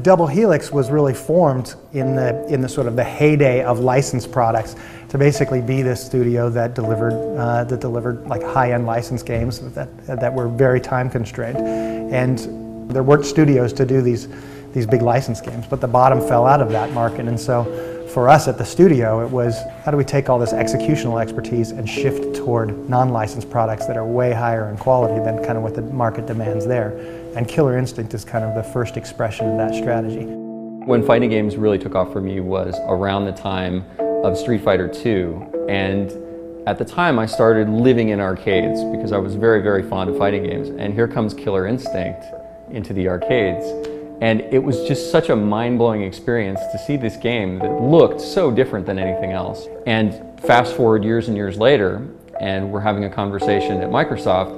Double Helix was really formed in the sort of the heyday of licensed products to basically be this studio that delivered like high-end licensed games that were very time constrained. And there weren't studios to do these big licensed games, but the bottom fell out of that market. And so for us at the studio, it was how do we take all this executional expertise and shift toward non-licensed products that are way higher in quality than kind of what the market demands there. And Killer Instinct is kind of the first expression of that strategy. When fighting games really took off for me was around the time of Street Fighter II. And at the time I started living in arcades because I was very, very fond of fighting games. And here comes Killer Instinct into the arcades. And it was just such a mind-blowing experience to see this game that looked so different than anything else. And fast forward years and years later, and we're having a conversation at Microsoft,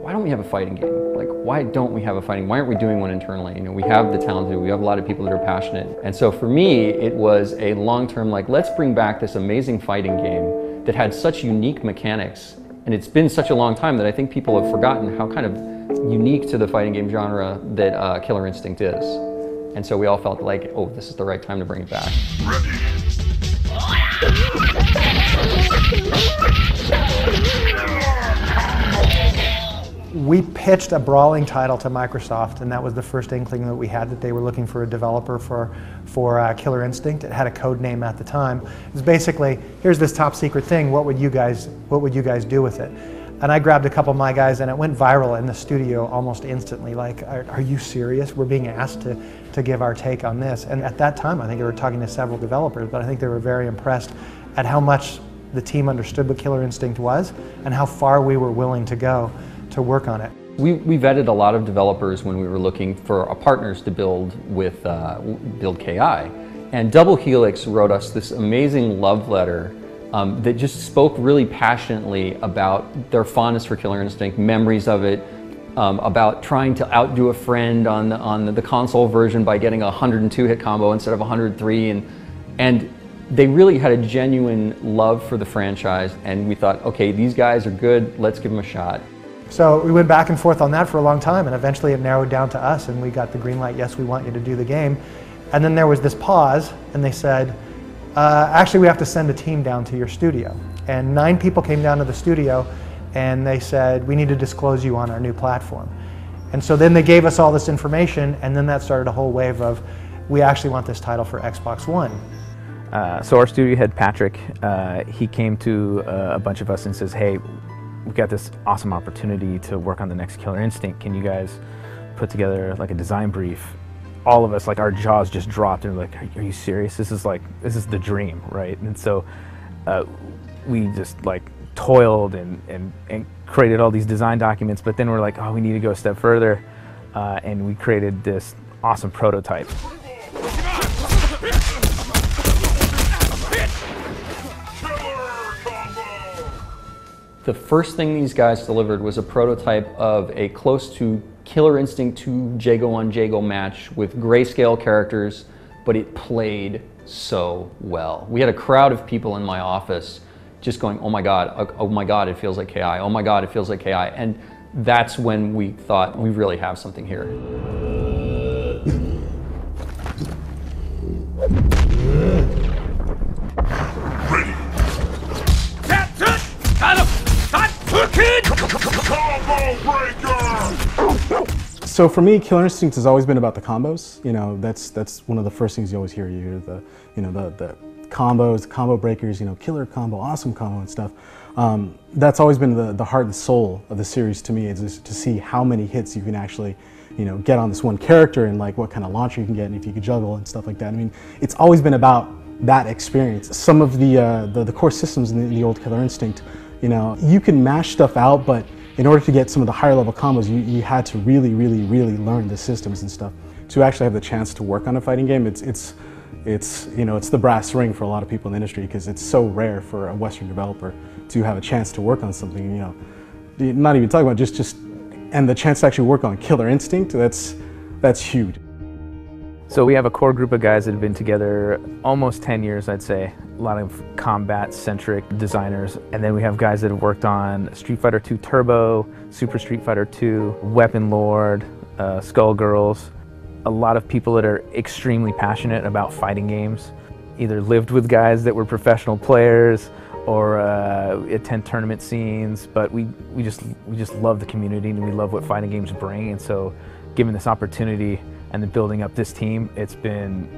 why don't we have a fighting game? Like, why don't we have a fighting? Why aren't we doing one internally? You know, we have the talent to do, we have a lot of people that are passionate. And so for me, it was a long-term, like, let's bring back this amazing fighting game that had such unique mechanics. And it's been such a long time that I think people have forgotten how kind of unique to the fighting game genre that Killer Instinct is. And so we all felt like, oh, this is the right time to bring it back. We pitched a brawling title to Microsoft, and that was the first inkling that we had that they were looking for a developer for Killer Instinct. It had a code name at the time. It was basically, here's this top secret thing, what would you guys do with it? And I grabbed a couple of my guys, and it went viral in the studio almost instantly. Like, are you serious? We're being asked to give our take on this. And at that time, I think they were talking to several developers, but I think they were very impressed at how much the team understood what Killer Instinct was and how far we were willing to go to work on it. We vetted a lot of developers when we were looking for partners to build with build KI. And Double Helix wrote us this amazing love letter that just spoke really passionately about their fondness for Killer Instinct, memories of it, about trying to outdo a friend on the console version by getting a 102 hit combo instead of 103, and they really had a genuine love for the franchise, and we thought, okay, these guys are good, let's give them a shot. So we went back and forth on that for a long time, and eventually it narrowed down to us, and we got the green light, yes, we want you to do the game. And then there was this pause, and they said, actually we have to send a team down to your studio. And 9 people came down to the studio, and they said, we need to disclose you on our new platform. And so then they gave us all this information, and then that started a whole wave of, we actually want this title for Xbox One. So our studio head, Patrick, he came to a bunch of us and says, hey, we've got this awesome opportunity to work on the next Killer Instinct. Can you guys put together like a design brief? All of us, like, our jaws just dropped and we're like, are you serious? This is the dream, right? And so we just like toiled and created all these design documents, but then we're like, oh, we need to go a step further. And we created this awesome prototype. The first thing these guys delivered was a prototype of a close to Killer Instinct 2 Jago-on-Jago match with grayscale characters, but it played so well. We had a crowd of people in my office just going, oh my God, it feels like KI, oh my God, it feels like KI. And that's when we thought, we really have something here. So for me, Killer Instinct has always been about the combos. You know, that's one of the first things you always hear. You hear the combos, the combo breakers. You know, killer combo, awesome combo, and stuff. That's always been the heart and soul of the series to me. Is just to see how many hits you can actually, you know, get on this one character, and like what kind of launcher you can get, and if you can juggle and stuff like that. I mean, it's always been about that experience. Some of the core systems in the old Killer Instinct, you know, you can mash stuff out, but in order to get some of the higher level combos, you had to really learn the systems and stuff. To actually have the chance to work on a fighting game, it's you know, it's the brass ring for a lot of people in the industry, because it's so rare for a Western developer to have a chance to work on something. You know, not even talking about just and the chance to actually work on Killer Instinct. That's huge. So we have a core group of guys that have been together almost 10 years, I'd say. A lot of combat-centric designers. And then we have guys that have worked on Street Fighter II Turbo, Super Street Fighter II, Weapon Lord, Skullgirls. a lot of people that are extremely passionate about fighting games, either lived with guys that were professional players or attend tournament scenes, but we just love the community and we love what fighting games bring. And so given this opportunity and then building up this team, it's been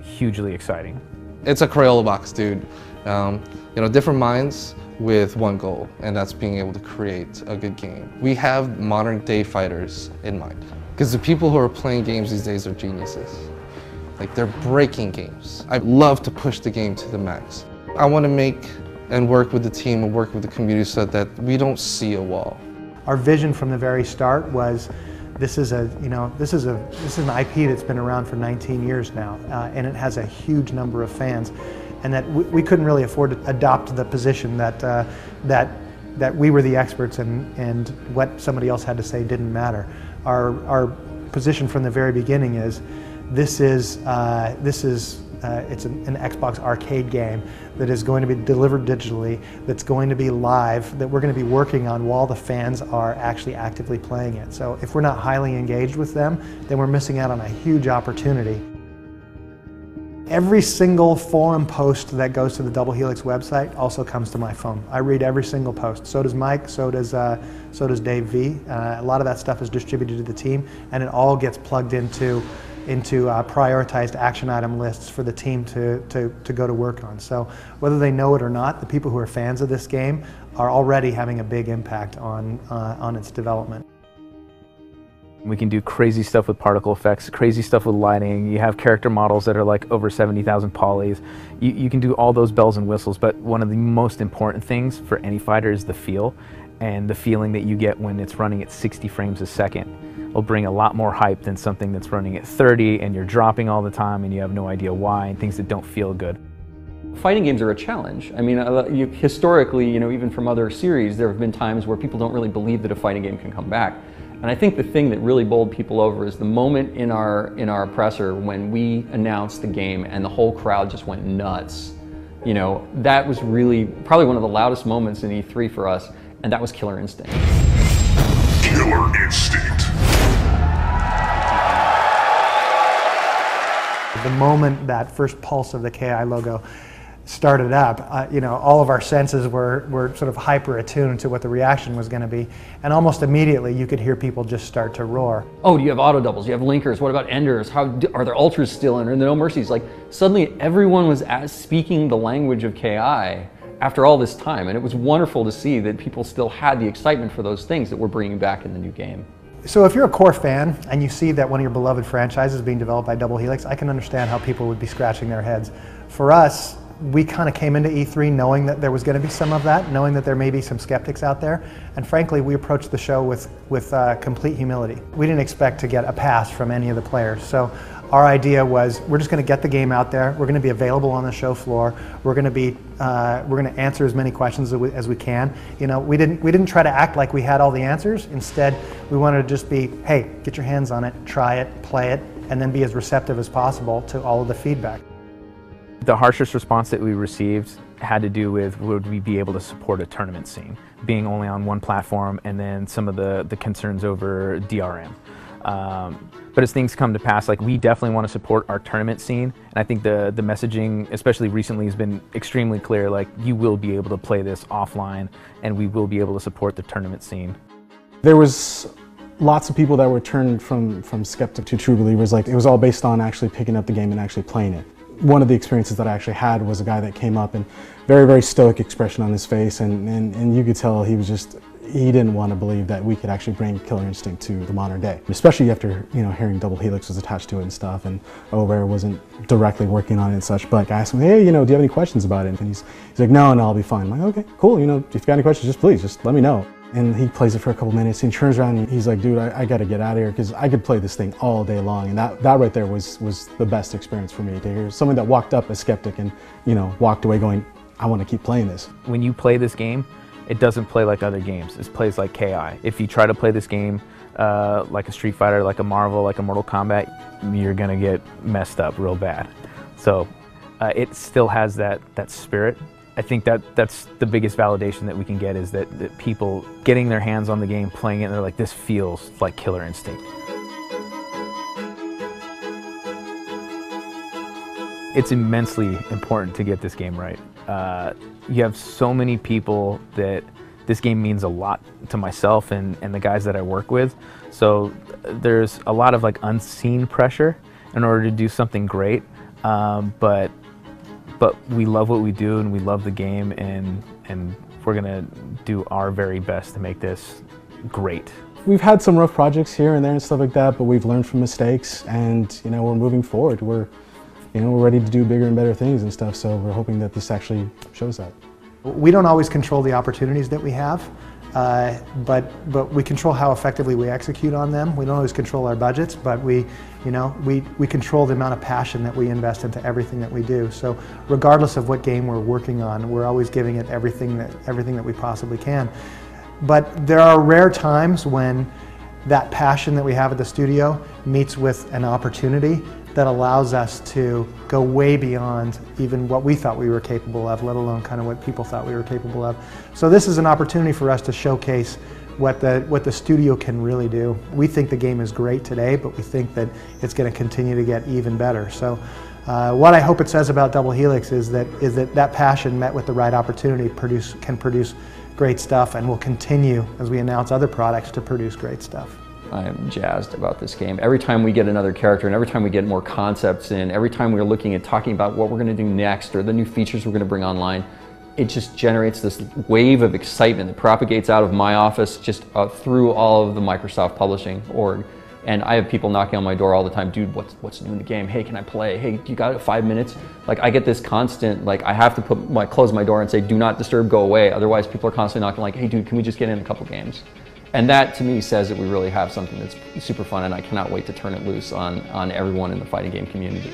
hugely exciting. It's a Crayola box, dude. You know, different minds with one goal, and that's being able to create a good game. We have modern day fighters in mind, because the people who are playing games these days are geniuses. Like, they're breaking games. I love to push the game to the max. I want to make and work with the team and work with the community so that we don't see a wall. Our vision from the very start was this is an IP that's been around for 19 years now, and it has a huge number of fans, and that we couldn't really afford to adopt the position that we were the experts and what somebody else had to say didn't matter. Our position from the very beginning is it's an Xbox arcade game that is going to be delivered digitally, that's going to be live, that we're going to be working on while the fans are actually actively playing it. So if we're not highly engaged with them, then we're missing out on a huge opportunity. Every single forum post that goes to the Double Helix website also comes to my phone. I read every single post. So does Mike, so does Dave V. A lot of that stuff is distributed to the team, and it all gets plugged into prioritized action item lists for the team to go to work on. So whether they know it or not, the people who are fans of this game are already having a big impact on its development. We can do crazy stuff with particle effects, crazy stuff with lighting. You have character models that are like over 70,000 polys. You can do all those bells and whistles, but one of the most important things for any fighter is the feel, and the feeling that you get when it's running at 60 frames a second will bring a lot more hype than something that's running at 30 and you're dropping all the time and you have no idea why, and things that don't feel good. Fighting games are a challenge. I mean, historically, you know, even from other series, there have been times where people don't really believe that a fighting game can come back. And I think the thing that really bowled people over is the moment in our presser when we announced the game and the whole crowd just went nuts. You know, that was really probably one of the loudest moments in E3 for us, and that was Killer Instinct. Killer Instinct. The moment that first pulse of the KI logo started up, you know, all of our senses were sort of hyper attuned to what the reaction was going to be, and almost immediately you could hear people just start to roar. Oh, do you have auto doubles? Do you have linkers? What about enders? Are there ultras still in? Are there no mercies? Like, suddenly everyone was speaking the language of KI after all this time, and it was wonderful to see that people still had the excitement for those things that we're bringing back in the new game. So if you're a core fan and you see that one of your beloved franchises is being developed by Double Helix, I can understand how people would be scratching their heads. For us, we kind of came into E3 knowing that there was going to be some of that, knowing that there may be some skeptics out there, and frankly, we approached the show with complete humility. We didn't expect to get a pass from any of the players, so our idea was we're just going to get the game out there. We're going to be available on the show floor. We're going to answer as many questions as we can. You know, we didn't try to act like we had all the answers. Instead, we wanted to just be, hey, get your hands on it, try it, play it, and then be as receptive as possible to all of the feedback. The harshest response that we received had to do with would we be able to support a tournament scene, being only on one platform, and then some of the concerns over DRM. But as things come to pass, like, we definitely want to support our tournament scene, and I think the messaging, especially recently, has been extremely clear. Like, you will be able to play this offline, and we will be able to support the tournament scene. There was lots of people that were turned from skeptic to true believers. Like, it was all based on actually picking up the game and actually playing it. One of the experiences that I actually had was a guy that came up and very, very stoic expression on his face, and you could tell he didn't want to believe that we could actually bring Killer Instinct to the modern day. Especially after, you know, hearing Double Helix was attached to it and stuff, and Rare wasn't directly working on it and such. But I asked him, hey, you know, do you have any questions about it? And he's like, no, I'll be fine. I'm like, okay, cool, you know, if you've got any questions, just let me know. And he plays it for a couple minutes, and he turns around and he's like, dude, I gotta get out of here, because I could play this thing all day long. And that right there was the best experience for me, to hear someone that walked up a skeptic and, you know, walked away going, I want to keep playing this. When you play this game, it doesn't play like other games. It plays like KI. If you try to play this game like a Street Fighter, like a Marvel, like a Mortal Kombat, you're gonna get messed up real bad. So it still has that spirit. I think that's the biggest validation that we can get, is that people getting their hands on the game, playing it, and they're like, this feels like Killer Instinct. it's immensely important to get this game right. You have so many people that this game means a lot to myself and the guys that I work with. So there's a lot of like unseen pressure in order to do something great. But we love what we do and we love the game, and we're gonna do our very best to make this great. We've had some rough projects here and there and stuff like that, but we've learned from mistakes, and we're moving forward. We're ready to do bigger and better things and stuff, so we're hoping that this actually shows that. We don't always control the opportunities that we have, but we control how effectively we execute on them. We don't always control our budgets, but we control the amount of passion that we invest into everything that we do. So regardless of what game we're working on, we're always giving it everything that we possibly can. But there are rare times when that passion that we have at the studio meets with an opportunity that allows us to go way beyond even what we thought we were capable of, let alone kind of what people thought we were capable of. So this is an opportunity for us to showcase what the studio can really do. We think the game is great today, but we think that it's going to continue to get even better. So what I hope it says about Double Helix is that passion met with the right opportunity can produce great stuff, and will continue as we announce other products to produce great stuff. I am jazzed about this game. Every time we get another character and every time we get more concepts in, every time we're looking at talking about what we're going to do next or the new features we're going to bring online, it just generates this wave of excitement that propagates out of my office just through all of the Microsoft publishing org. And I have people knocking on my door all the time, dude, what's new in the game? Hey, can I play? Hey, you got 5 minutes? Like, I get this constant, like, I have to close my door and say, do not disturb, go away. Otherwise, people are constantly knocking like, hey, dude, can we just get in a couple games? And that, to me, says that we really have something that's super fun, and I cannot wait to turn it loose on everyone in the fighting game community.